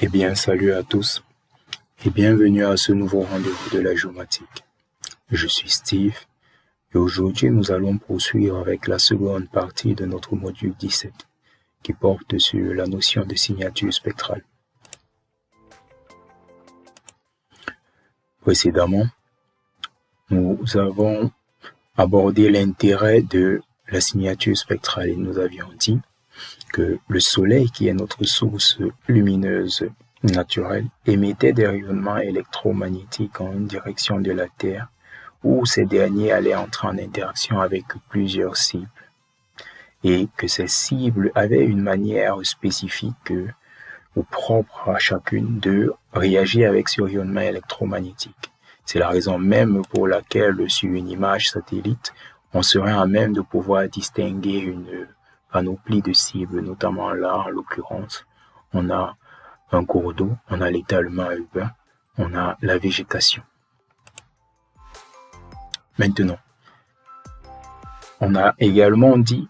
Eh bien, salut à tous et bienvenue à ce nouveau rendez-vous de la géomatique. Je suis Steve et aujourd'hui nous allons poursuivre avec la seconde partie de notre module 17 qui porte sur la notion de signature spectrale. Précédemment, nous avons abordé l'intérêt de la signature spectrale et nous avions dit que le Soleil, qui est notre source lumineuse naturelle, émettait des rayonnements électromagnétiques en direction de la Terre, où ces derniers allaient entrer en interaction avec plusieurs cibles, et que ces cibles avaient une manière spécifique ou propre à chacune de réagir avec ce rayonnement électromagnétique. C'est la raison même pour laquelle sur une image satellite, on serait à même de pouvoir distinguer une panoplie de cibles, notamment là, en l'occurrence, on a un cours d'eau, on a l'étalement urbain, on a la végétation. Maintenant, on a également dit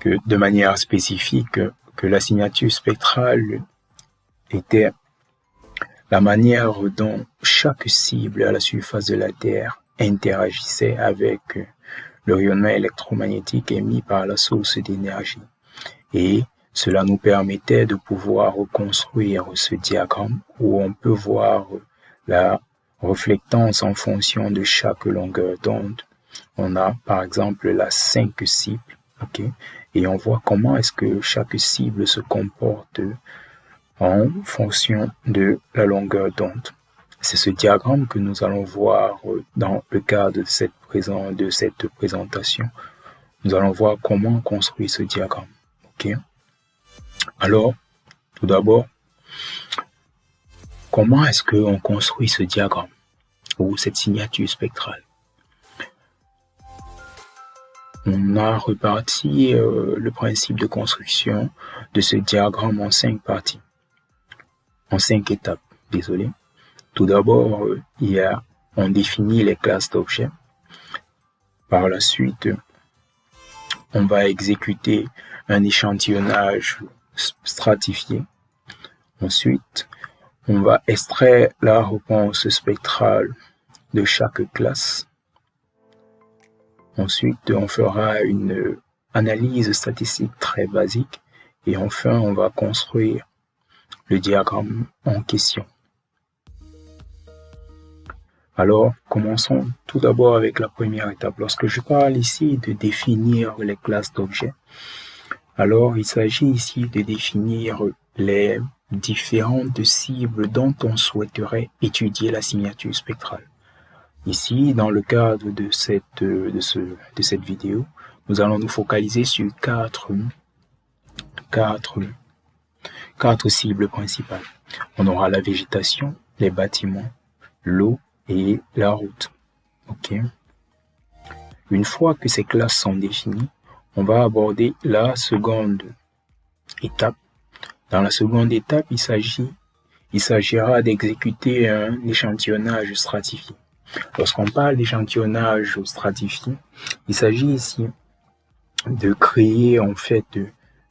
que de manière spécifique, que la signature spectrale était la manière dont chaque cible à la surface de la Terre interagissait avec le rayonnement électromagnétique émis par la source d'énergie. Et cela nous permettait de pouvoir reconstruire ce diagramme où on peut voir la reflectance en fonction de chaque longueur d'onde. On a par exemple la 5 cibles, et on voit comment est-ce que chaque cible se comporte en fonction de la longueur d'onde. C'est ce diagramme que nous allons voir dans le cadre de cette présentation. Nous allons voir comment construire ce diagramme. Alors, tout d'abord, comment est-ce qu'on construit ce diagramme ou cette signature spectrale? On a reparti le principe de construction de ce diagramme en 5 parties, en 5 étapes, désolé. Tout d'abord, on définit les classes d'objets. Par la suite, on va exécuter un échantillonnage stratifié. Ensuite, on va extraire la réponse spectrale de chaque classe. Ensuite, on fera une analyse statistique très basique. Et enfin, on va construire le diagramme en question. Alors, commençons tout d'abord avec la première étape. Lorsque je parle ici de définir les classes d'objets, alors il s'agit ici de définir les différentes cibles dont on souhaiterait étudier la signature spectrale. Ici, dans le cadre de cette vidéo, nous allons nous focaliser sur quatre cibles principales. On aura la végétation, les bâtiments, l'eau et la route. Une fois que ces classes sont définies, on va aborder la seconde étape. Dans la seconde étape, il s'agira d'exécuter un échantillonnage stratifié. Lorsqu'on parle d'échantillonnage stratifié, il s'agit ici de créer en fait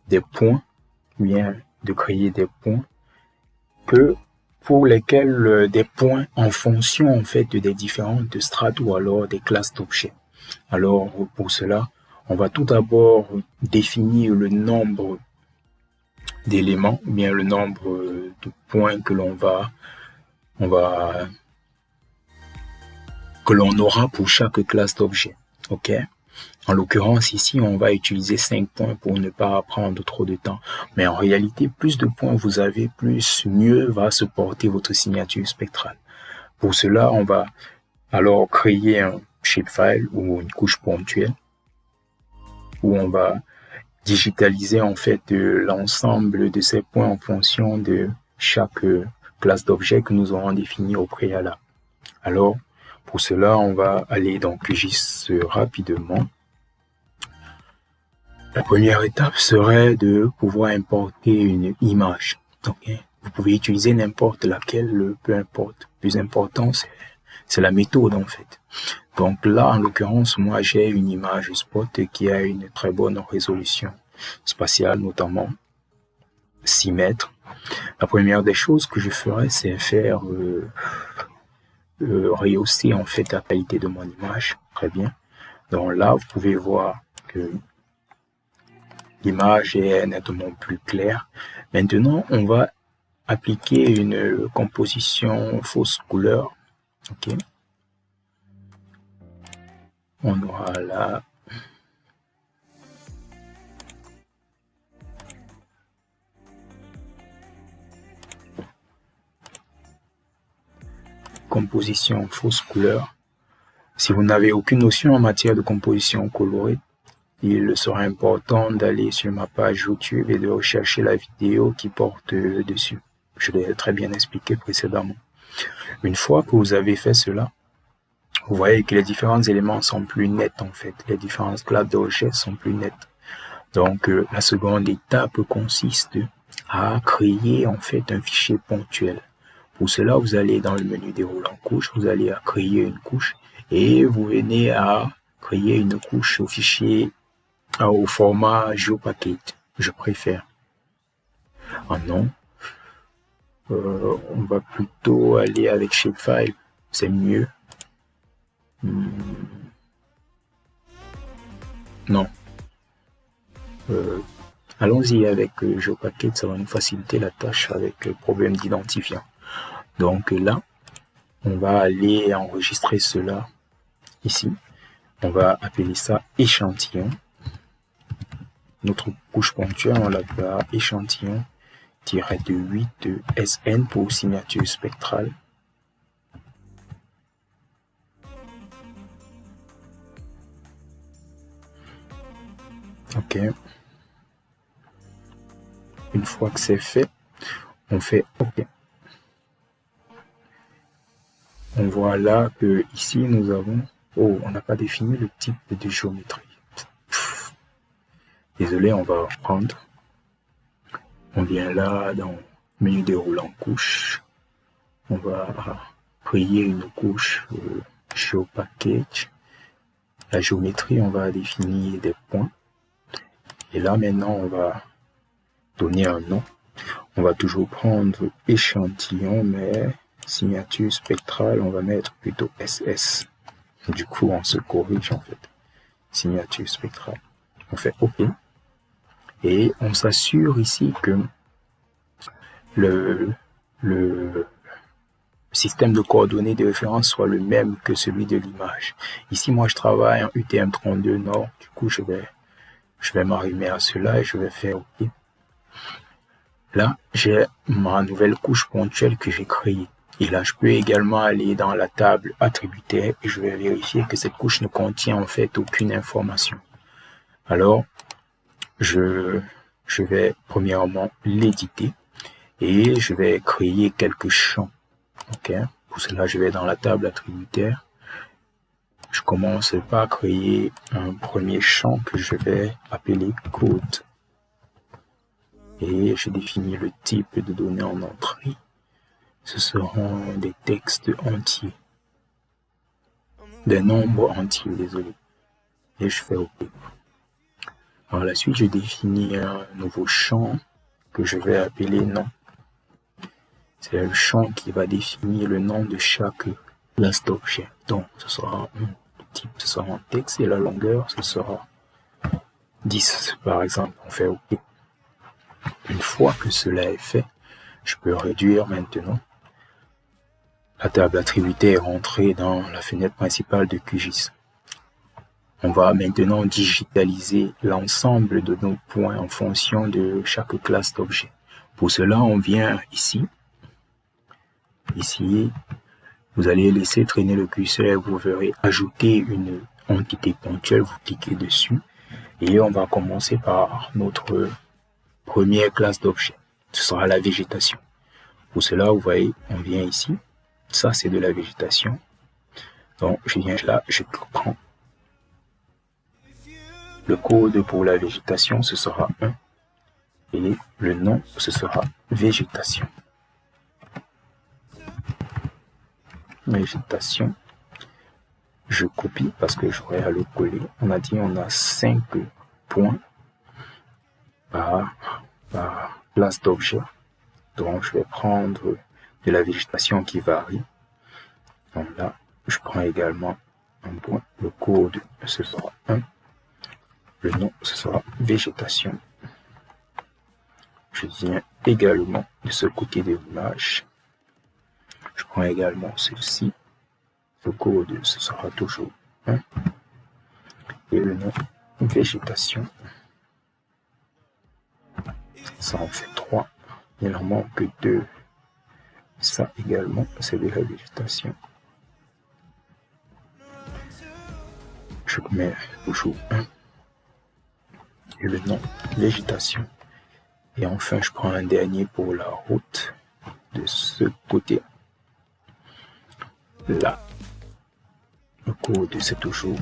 des points, pour lesquels des points en fonction en fait des différentes strates ou alors des classes d'objets. Alors pour cela, on va tout d'abord définir le nombre d'éléments, le nombre de points que l'on aura pour chaque classe d'objet. En l'occurrence, ici, on va utiliser 5 points pour ne pas prendre trop de temps. Mais en réalité, plus de points vous avez, mieux va se porter votre signature spectrale. Pour cela, on va alors créer un shapefile ou une couche ponctuelle où on va digitaliser en fait l'ensemble de ces points en fonction de chaque classe d'objet que nous aurons défini au préalable. Alors, pour cela, on va aller dans QGIS rapidement. La première étape serait de pouvoir importer une image. Vous pouvez utiliser n'importe laquelle, peu importe. Le plus important, c'est la méthode en fait. Donc là, en l'occurrence, moi j'ai une image spot qui a une très bonne résolution spatiale, notamment 6 mètres. La première des choses que je ferai, c'est faire rehausser en fait la qualité de mon image. Très bien. Donc là, vous pouvez voir que l'image est nettement plus claire. Maintenant, on va appliquer une composition fausse couleur. Ok. On aura là composition fausse couleur. Si vous n'avez aucune notion en matière de composition colorée, il sera important d'aller sur ma page YouTube et de rechercher la vidéo qui porte dessus. Je l'ai très bien expliqué précédemment. Une fois que vous avez fait cela, vous voyez que les différents éléments sont plus nets en fait. Les différentes classes d'objets sont plus nettes. Donc la seconde étape consiste à créer en fait un fichier ponctuel. Pour cela, vous allez dans le menu déroulant couche, vous allez à créer une couche et vous venez à créer une couche au fichier au format GeoPackage. Je préfère. Ah non, on va plutôt aller avec Shapefile, c'est mieux. Non. Allons-y avec GeoPackage, ça va nous faciliter la tâche avec le problème d'identifiant. Donc là, on va aller enregistrer cela ici. On va appeler ça échantillon. Notre couche ponctuelle, on l'appellera échantillon-8 SN pour signature spectrale. Ok. Une fois que c'est fait, on fait OK. On voit là que ici nous avons... Oh, on n'a pas défini le type de géométrie. Désolé, on va reprendre. On vient là dans menu déroulant couche. On va créer une couche GeoPackage. La géométrie, on va définir des points. Et là maintenant, on va donner un nom. On va toujours prendre échantillon, mais signature spectrale, on va mettre plutôt SS. Du coup, on se corrige en fait. Signature spectrale. On fait OK. Et on s'assure ici que le système de coordonnées de référence soit le même que celui de l'image. Ici, moi, je travaille en UTM-32 Nord. Du coup, je vais m'arrimer à cela et je vais faire OK. Là, j'ai ma nouvelle couche ponctuelle que j'ai créée. Et là, je peux également aller dans la table attributaire et je vais vérifier que cette couche ne contient en fait aucune information. Alors, je vais premièrement l'éditer et je vais créer quelques champs. Ok. Pour cela, je vais dans la table attributaire. Je commence par créer un premier champ que je vais appeler code. Et je définis le type de données en entrée. Ce seront des textes entiers. Des nombres entiers, désolé. Et je fais OK. Par la suite, je définis un nouveau champ que je vais appeler nom. C'est le champ qui va définir le nom de chaque classe d'objet. Donc, ce sera un type, ce sera un texte et la longueur, ce sera 10 par exemple. On fait OK. Une fois que cela est fait, je peux réduire maintenant. La table attributaire est rentrée dans la fenêtre principale de QGIS. On va maintenant digitaliser l'ensemble de nos points en fonction de chaque classe d'objet. Pour cela, on vient ici. Ici, vous allez laisser traîner le curseur, vous verrez ajouter une entité ponctuelle, vous cliquez dessus et on va commencer par notre première classe d'objet. Ce sera la végétation. Pour cela, vous voyez, on vient ici. Ça, c'est de la végétation. Donc, je viens là, je prends le code pour la végétation, ce sera 1. Et le nom, ce sera végétation. Végétation. Je copie parce que j'aurai à le coller. On a dit on a 5 points par classe d'objet. Donc, je vais prendre de la végétation qui varie. Donc là, je prends également un point. Le code, ce sera 1. Le nom, ce sera végétation. Je viens également de ce côté de l'image. Je prends également ceci. Le code, ce sera toujours 1. Et le nom, végétation. Ça en fait 3. Il en manque 2. Ça également, c'est de la végétation. Je mets toujours 1. Et le nom, végétation. Et enfin, je prends un dernier pour la route de ce côté. Là, le code, c'est toujours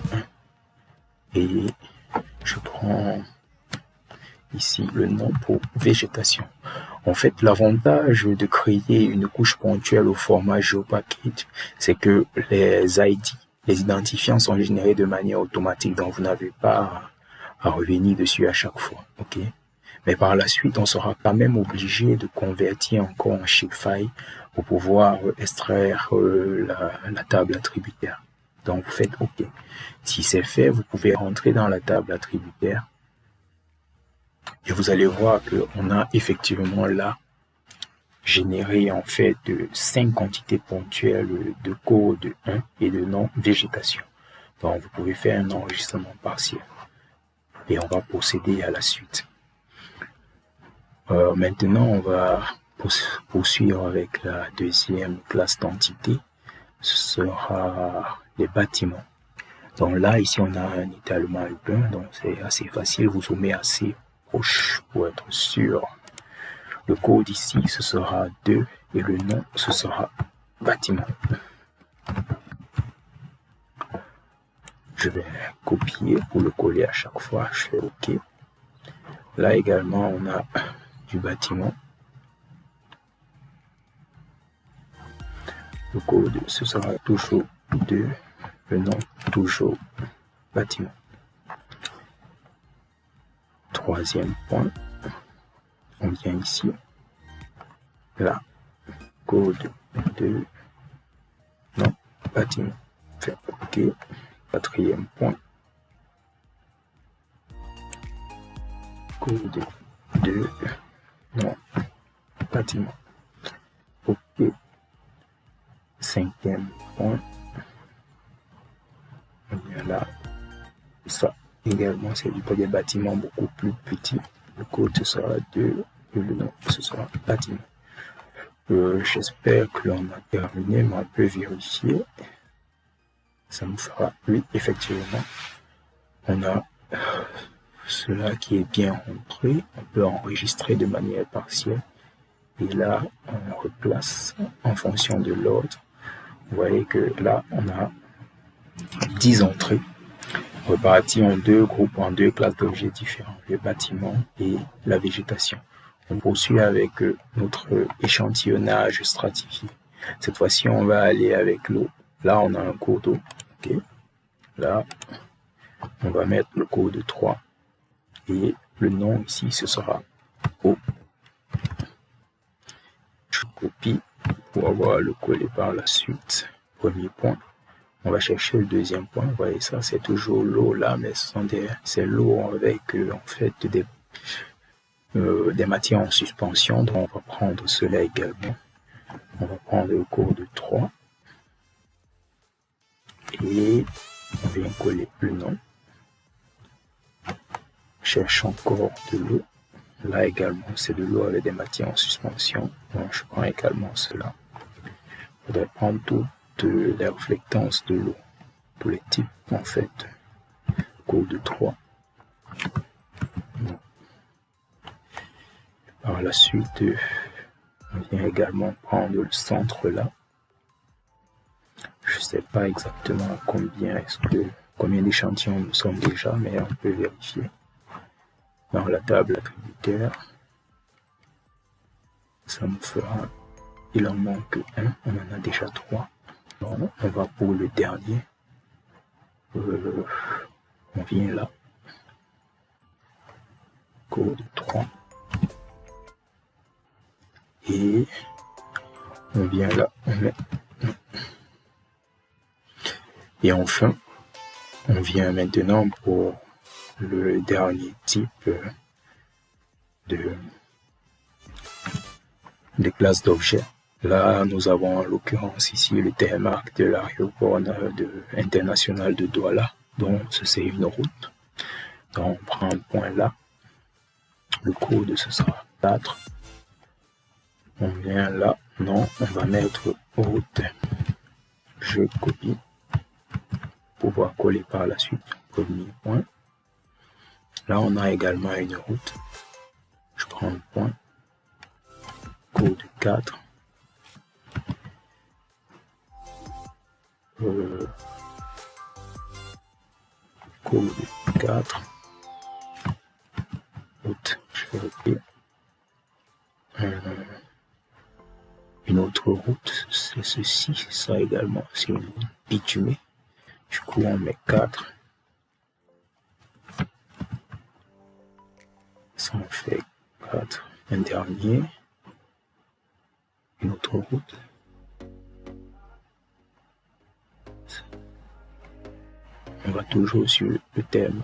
1. Et je prends ici le nom pour végétation. En fait, l'avantage de créer une couche ponctuelle au format GeoPackage, c'est que les ID, les identifiants sont générés de manière automatique, donc vous n'avez pas à revenir dessus à chaque fois. Ok? Mais par la suite, on sera quand même obligé de convertir encore en shapefile pour pouvoir extraire la table attributaire. Donc, vous faites OK. Si c'est fait, vous pouvez rentrer dans la table attributaire et vous allez voir qu'on a effectivement là généré en fait 5 quantités ponctuelles de code 1 et de nom végétation. Donc, vous pouvez faire un enregistrement partiel et on va procéder à la suite. Maintenant, on va poursuivre avec la deuxième classe d'entité. Ce sera les bâtiments. Donc là, ici, on a un étalement urbain, donc c'est assez facile. Vous zoomez assez proche pour être sûr. Le code ici, ce sera 2 et le nom, ce sera bâtiment. Je vais copier pour le coller à chaque fois. Je fais OK. Là également, on a du bâtiment. Le code, ce sera toujours 2. Le nom, toujours bâtiment. Troisième point. On vient ici. Là. Code 2. Non, bâtiment. Fait OK. Quatrième point. Code 2. Non, bâtiment. OK. Cinquième point. On vient là. Ça également, c'est des bâtiments beaucoup plus petits. Le code, ce sera 2 et le nom, ce sera bâtiment. J'espère que l'on a terminé, mais on peut vérifier. Ça nous fera, oui, effectivement. On a cela qui est bien rentré. On peut enregistrer de manière partielle. Et là, on replace en fonction de l'ordre. Vous voyez que là, on a 10 entrées reparties en deux groupes, en deux classes d'objets différents, le bâtiment et la végétation. On poursuit avec notre échantillonnage stratifié. Cette fois-ci, on va aller avec l'eau. Là, on a un cours d'eau. Okay. Là, on va mettre le code 3 et le nom ici, ce sera eau. Je copie pour avoir le coller par la suite. Premier point. On va chercher le deuxième point. Vous voyez ça, c'est toujours l'eau là, mais c'est l'eau avec en fait des matières en suspension. Donc on va prendre cela également. On va prendre le code 3 et on vient coller le nom. Cherche encore de l'eau. Là également, c'est de l'eau avec des matières en suspension. Donc je prends également cela. Il faudrait prendre toutes les réflectances de l'eau. Tous les types en fait. Code 3. Par la suite, on vient également prendre le centre là. Je ne sais pas exactement combien d'échantillons nous sommes déjà, mais on peut vérifier. Dans la table attributaire, ça nous fera, il en manque un, on en a déjà 3. Bon, on va pour le dernier. On vient là. Code 3. Et on vient là, on met. Et enfin, on vient maintenant pour le dernier type de classe d'objets. Là, nous avons en l'occurrence ici le tarmac de l'aéroport international de Douala. Donc, c'est une route. Donc, on prend un point là. Le code, ce sera 4. On vient là. Non, on va mettre route. Je copie. Pouvoir coller par la suite. Premier point. Là, on a également une route. Je prends un point. Code 4. Code 4. Route. Je fais OK. Une autre route, c'est ceci. Ça également, c'est une route bitumée. Du coup, on met 4. Ça en fait 4. Un dernier. Une autre route. On va toujours sur le thème.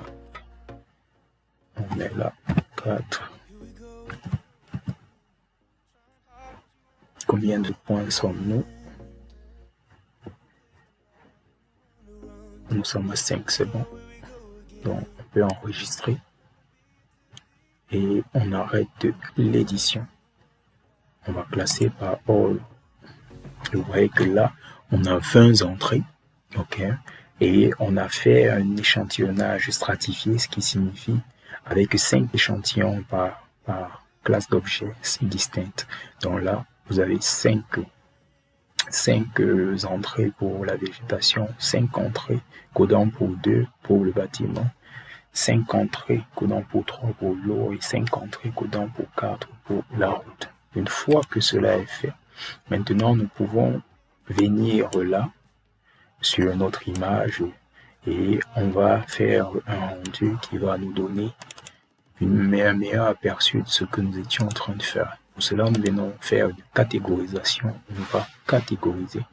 On met là 4. Combien de points sommes-nous? Nous sommes à 5, c'est bon. Donc, on peut enregistrer. Et on arrête l'édition. On va classer par ordre. Vous voyez que là, on a 20 entrées. OK. Et on a fait un échantillonnage stratifié, ce qui signifie avec 5 échantillons par classe d'objets distinctes. Donc là, vous avez 5 entrées pour la végétation, 5 entrées codant pour 2 pour le bâtiment, 5 entrées codant pour 3 pour l'eau et 5 entrées codant pour 4 pour la route. Une fois que cela est fait, maintenant nous pouvons venir là sur notre image et on va faire un rendu qui va nous donner un meilleur aperçu de ce que nous étions en train de faire. Pour cela, nous venons faire une catégorisation. On va catégoriser.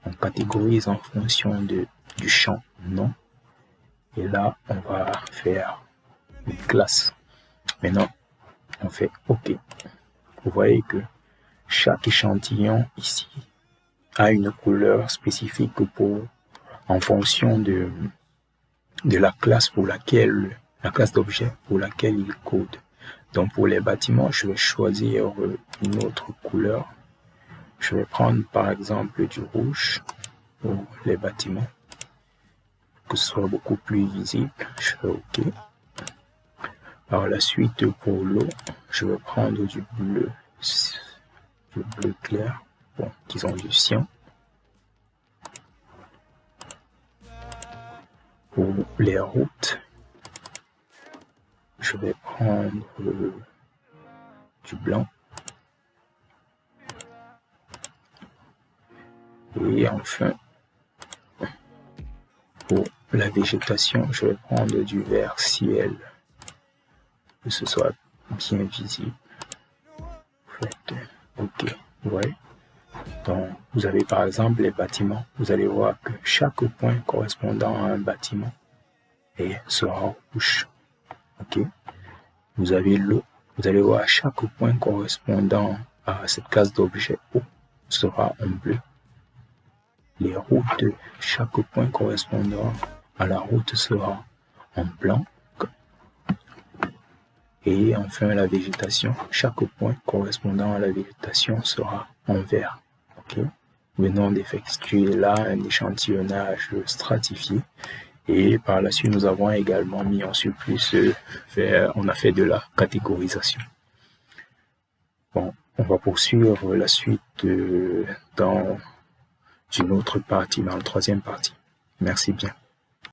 On catégorise en fonction du champ nom. Et là, on va faire une classe. Maintenant, on fait OK. Vous voyez que chaque échantillon ici a une couleur spécifique en fonction de la classe pour laquelle, la classe d'objet pour laquelle il code. Donc pour les bâtiments, je vais choisir une autre couleur. Je vais prendre par exemple du rouge pour les bâtiments, que ce soit beaucoup plus visible. Je fais OK. Par la suite, pour l'eau, je vais prendre du bleu clair, bon, disons du cyan. Pour les routes, je vais prendre du blanc. Et enfin, pour la végétation, je vais prendre du vert ciel, que ce soit bien visible. Faites OK. Ouais. Donc, vous avez par exemple les bâtiments. Vous allez voir que chaque point correspondant à un bâtiment sera rouge. OK. Vous avez l'eau. Vous allez voir chaque point correspondant à cette classe d'objet eau sera en bleu. Les routes, chaque point correspondant à la route sera en blanc. Et enfin la végétation, chaque point correspondant à la végétation sera en vert. Okay. Venons d'effectuer là un échantillonnage stratifié et par la suite nous avons également mis en surplus, on a fait de la catégorisation. Bon, on va poursuivre la suite dans une autre partie, dans la troisième partie. Merci bien.